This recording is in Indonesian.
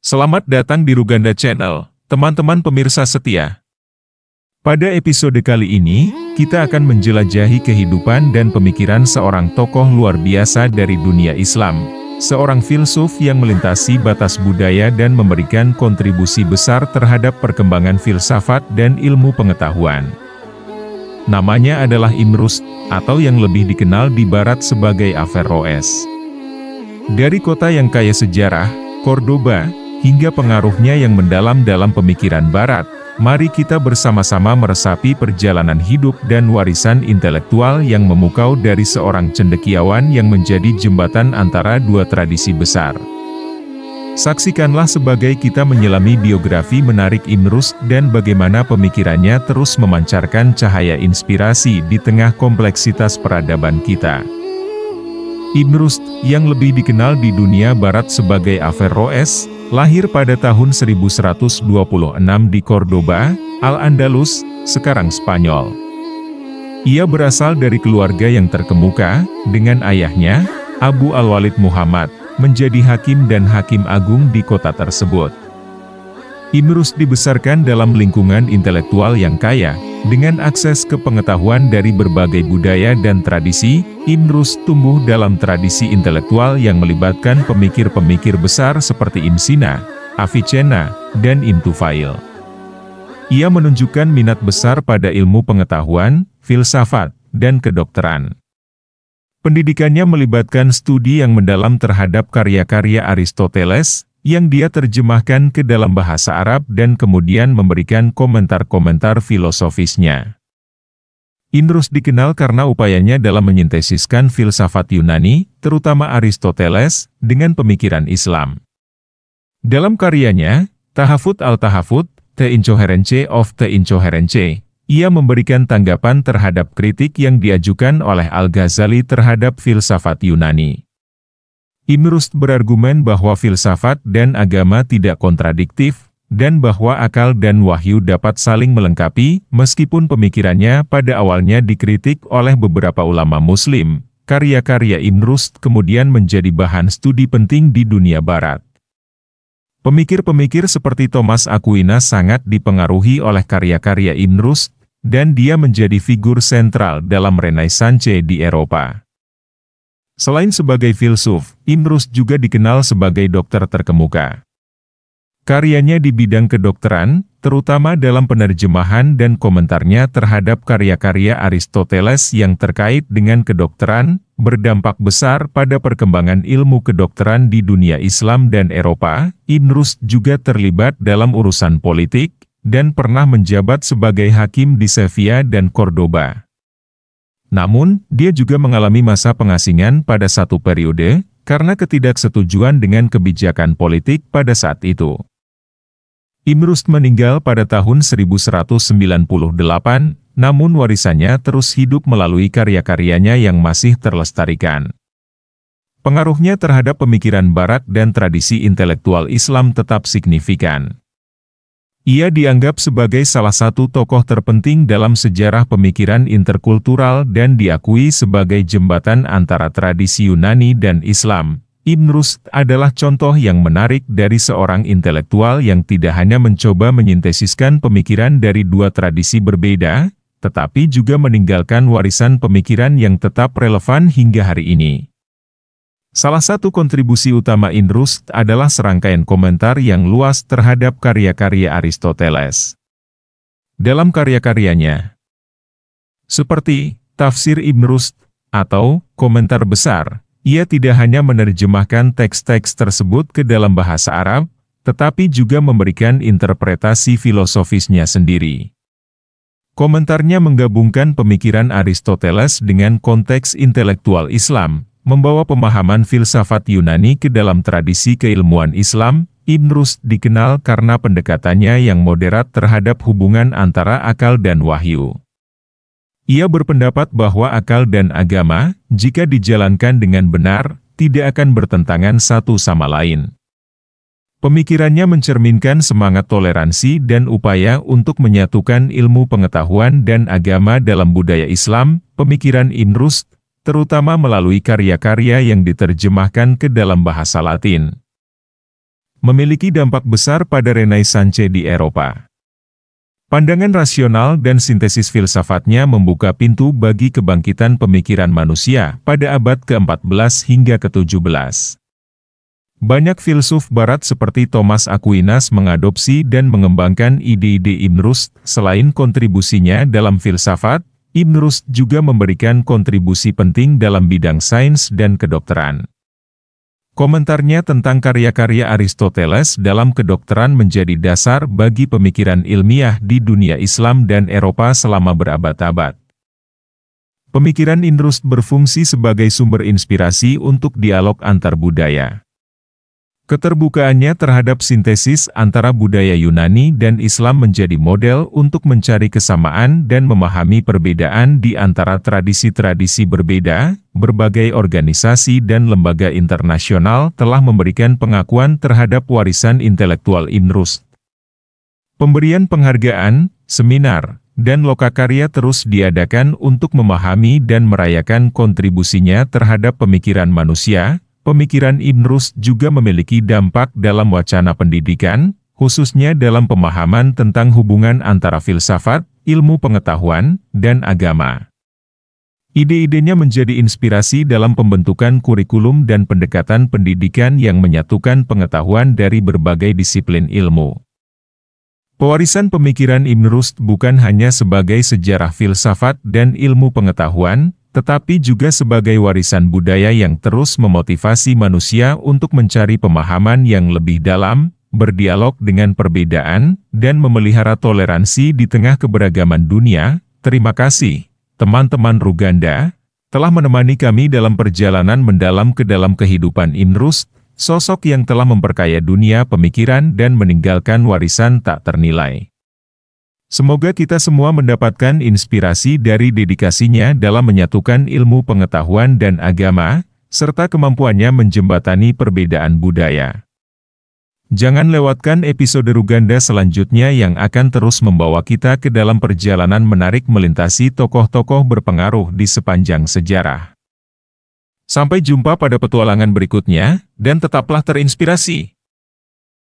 Selamat datang di Ruganda Channel, teman-teman pemirsa setia. Pada episode kali ini, kita akan menjelajahi kehidupan dan pemikiran seorang tokoh luar biasa dari dunia Islam, seorang filsuf yang melintasi batas budaya dan memberikan kontribusi besar terhadap perkembangan filsafat dan ilmu pengetahuan. Namanya adalah Ibn Rushd, atau yang lebih dikenal di Barat sebagai Averroes. Dari kota yang kaya sejarah, Cordoba, hingga pengaruhnya yang mendalam dalam pemikiran Barat, mari kita bersama-sama meresapi perjalanan hidup dan warisan intelektual yang memukau dari seorang cendekiawan yang menjadi jembatan antara dua tradisi besar. Saksikanlah sebagai kita menyelami biografi menarik Ibn Rushd dan bagaimana pemikirannya terus memancarkan cahaya inspirasi di tengah kompleksitas peradaban kita. Ibn Rushd, yang lebih dikenal di dunia Barat sebagai Averroes, lahir pada tahun 1126 di Cordoba, Al-Andalus, sekarang Spanyol. Ia berasal dari keluarga yang terkemuka, dengan ayahnya, Abu Al-Walid Muhammad, menjadi hakim dan hakim agung di kota tersebut. Ibn Rushd dibesarkan dalam lingkungan intelektual yang kaya, dengan akses ke pengetahuan dari berbagai budaya dan tradisi. Ibn Rushd tumbuh dalam tradisi intelektual yang melibatkan pemikir-pemikir besar seperti Ibn Sina, Avicenna, dan Ibn Tufail. Ia menunjukkan minat besar pada ilmu pengetahuan, filsafat, dan kedokteran. Pendidikannya melibatkan studi yang mendalam terhadap karya-karya Aristoteles, yang dia terjemahkan ke dalam bahasa Arab dan kemudian memberikan komentar-komentar filosofisnya. Ibn Rushd dikenal karena upayanya dalam menyintesiskan filsafat Yunani, terutama Aristoteles, dengan pemikiran Islam. Dalam karyanya, Tahafut al-Tahafut, The Incoherence of the Incoherence, ia memberikan tanggapan terhadap kritik yang diajukan oleh Al-Ghazali terhadap filsafat Yunani. Ibn Rushd berargumen bahwa filsafat dan agama tidak kontradiktif, dan bahwa akal dan wahyu dapat saling melengkapi. Meskipun pemikirannya pada awalnya dikritik oleh beberapa ulama Muslim, karya-karya Ibn Rushd kemudian menjadi bahan studi penting di dunia Barat. Pemikir-pemikir seperti Thomas Aquinas sangat dipengaruhi oleh karya-karya Ibn Rushd, dan dia menjadi figur sentral dalam Renaissance di Eropa. Selain sebagai filsuf, Ibn Rushd juga dikenal sebagai dokter terkemuka. Karyanya di bidang kedokteran, terutama dalam penerjemahan dan komentarnya terhadap karya-karya Aristoteles yang terkait dengan kedokteran, berdampak besar pada perkembangan ilmu kedokteran di dunia Islam dan Eropa. Ibn Rushd juga terlibat dalam urusan politik, dan pernah menjabat sebagai hakim di Sevilla dan Cordoba. Namun, dia juga mengalami masa pengasingan pada satu periode, karena ketidaksetujuan dengan kebijakan politik pada saat itu. Ibn Rushd meninggal pada tahun 1198, namun warisannya terus hidup melalui karya-karyanya yang masih terlestarikan. Pengaruhnya terhadap pemikiran Barat dan tradisi intelektual Islam tetap signifikan. Ia dianggap sebagai salah satu tokoh terpenting dalam sejarah pemikiran interkultural dan diakui sebagai jembatan antara tradisi Yunani dan Islam. Ibn Rushd adalah contoh yang menarik dari seorang intelektual yang tidak hanya mencoba menyintesiskan pemikiran dari dua tradisi berbeda, tetapi juga meninggalkan warisan pemikiran yang tetap relevan hingga hari ini. Salah satu kontribusi utama Ibn Rushd adalah serangkaian komentar yang luas terhadap karya-karya Aristoteles. Dalam karya-karyanya, seperti Tafsir Ibn Rushd, atau komentar besar, ia tidak hanya menerjemahkan teks-teks tersebut ke dalam bahasa Arab, tetapi juga memberikan interpretasi filosofisnya sendiri. Komentarnya menggabungkan pemikiran Aristoteles dengan konteks intelektual Islam, membawa pemahaman filsafat Yunani ke dalam tradisi keilmuan Islam. Ibn Rushd dikenal karena pendekatannya yang moderat terhadap hubungan antara akal dan wahyu. Ia berpendapat bahwa akal dan agama, jika dijalankan dengan benar, tidak akan bertentangan satu sama lain. Pemikirannya mencerminkan semangat toleransi dan upaya untuk menyatukan ilmu pengetahuan dan agama dalam budaya Islam. Pemikiran Ibn Rushd, terutama melalui karya-karya yang diterjemahkan ke dalam bahasa Latin, memiliki dampak besar pada Renaissance di Eropa. Pandangan rasional dan sintesis filsafatnya membuka pintu bagi kebangkitan pemikiran manusia pada abad ke-14 hingga ke-17. Banyak filsuf barat seperti Thomas Aquinas mengadopsi dan mengembangkan ide-ide Ibn Rushd. Selain kontribusinya dalam filsafat, Ibn Rushd juga memberikan kontribusi penting dalam bidang sains dan kedokteran. Komentarnya tentang karya-karya Aristoteles dalam kedokteran menjadi dasar bagi pemikiran ilmiah di dunia Islam dan Eropa selama berabad-abad. Pemikiran Ibn Rushd berfungsi sebagai sumber inspirasi untuk dialog antar budaya. Keterbukaannya terhadap sintesis antara budaya Yunani dan Islam menjadi model untuk mencari kesamaan dan memahami perbedaan di antara tradisi-tradisi berbeda. Berbagai organisasi dan lembaga internasional telah memberikan pengakuan terhadap warisan intelektual Ibn Rushd. Pemberian penghargaan, seminar, dan lokakarya terus diadakan untuk memahami dan merayakan kontribusinya terhadap pemikiran manusia. Pemikiran Ibn Rushd juga memiliki dampak dalam wacana pendidikan, khususnya dalam pemahaman tentang hubungan antara filsafat, ilmu pengetahuan, dan agama. Ide-idenya menjadi inspirasi dalam pembentukan kurikulum dan pendekatan pendidikan yang menyatukan pengetahuan dari berbagai disiplin ilmu. Pewarisan pemikiran Ibn Rushd bukan hanya sebagai sejarah filsafat dan ilmu pengetahuan, tetapi juga sebagai warisan budaya yang terus memotivasi manusia untuk mencari pemahaman yang lebih dalam, berdialog dengan perbedaan, dan memelihara toleransi di tengah keberagaman dunia. Terima kasih, teman-teman Ruganda, telah menemani kami dalam perjalanan mendalam ke dalam kehidupan Ibn Rushd, sosok yang telah memperkaya dunia pemikiran dan meninggalkan warisan tak ternilai. Semoga kita semua mendapatkan inspirasi dari dedikasinya dalam menyatukan ilmu pengetahuan dan agama, serta kemampuannya menjembatani perbedaan budaya. Jangan lewatkan episode Ruganda selanjutnya yang akan terus membawa kita ke dalam perjalanan menarik melintasi tokoh-tokoh berpengaruh di sepanjang sejarah. Sampai jumpa pada petualangan berikutnya, dan tetaplah terinspirasi.